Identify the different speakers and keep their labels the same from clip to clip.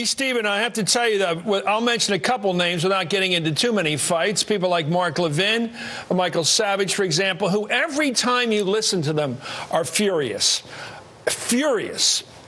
Speaker 1: Stephen, I have to tell you that I'll mention a couple names without getting into too many fights. People like Mark Levin or Michael Savage, for example, who every time you listen to them are furious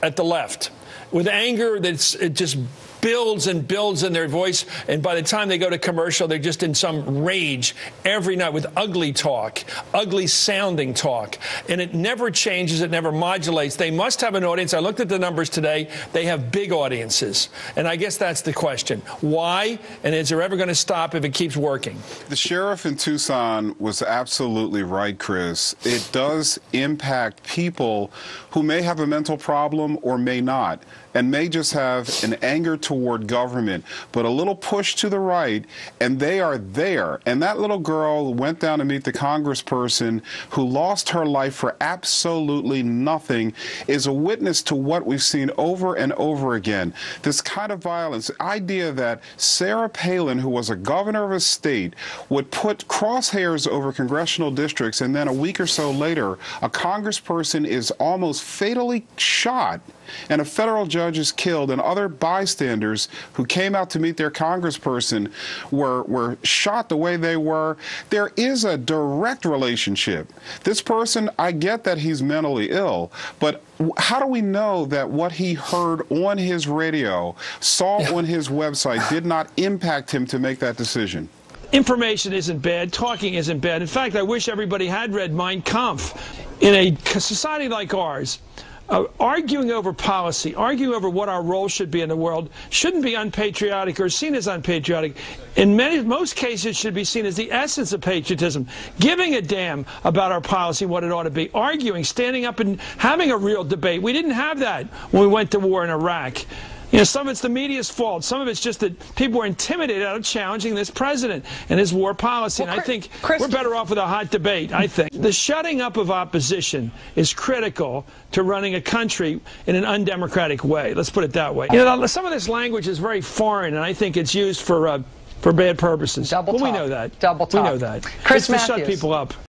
Speaker 1: at the left with anger it just builds and builds in their voice, and by the time they go to commercial, they're just in some rage every night with ugly talk, ugly sounding talk, and it never changes, it never modulates. They must have an audience. I looked at the numbers today. They have big audiences, and I guess that's the question. Why, and is there ever going to stop if it keeps working?
Speaker 2: The sheriff in Tucson was absolutely right, Chris. It does impact people who may have a mental problem or may not, and may just have an anger toward government, but a little push to the right, and they are there. And that little girl went down to meet the congressperson who lost her life for absolutely nothing, is a witness to what we've seen over and over again. This kind of violence, the idea that Sarah Palin, who was a governor of a state, would put crosshairs over congressional districts, and then a week or so later, a congressperson is almost fatally shot, and a federal judge is killed, and other bystanders who came out to meet their congressperson were shot the way they were. There is a direct relationship. This person, I get that he's mentally ill, but how do we know that what he heard on his radio, saw on his website, did not impact him to make that decision?
Speaker 1: Information isn't bad. Talking isn't bad. In fact, I wish everybody had read Mein Kampf. In a society like ours, arguing over policy, arguing over what our role should be in the world, shouldn't be unpatriotic or seen as unpatriotic. In most cases, should be seen as the essence of patriotism. Giving a damn about our policy, what it ought to be. Arguing, standing up and having a real debate. We didn't have that when we went to war in Iraq. You know, some of it's the media's fault. Some of it's just that people were intimidated out of challenging this president and his war policy. Well, and I think we're better off with a hot debate, I think. The shutting up of opposition is critical to running a country in an undemocratic way. Let's put it that way. You know, some of this language is very foreign, and I think it's used for bad purposes.
Speaker 3: Double talk.
Speaker 1: We know that.
Speaker 3: Double talk.
Speaker 1: We know that.
Speaker 3: Chris
Speaker 1: It's to
Speaker 3: Matthews.
Speaker 1: shut people up.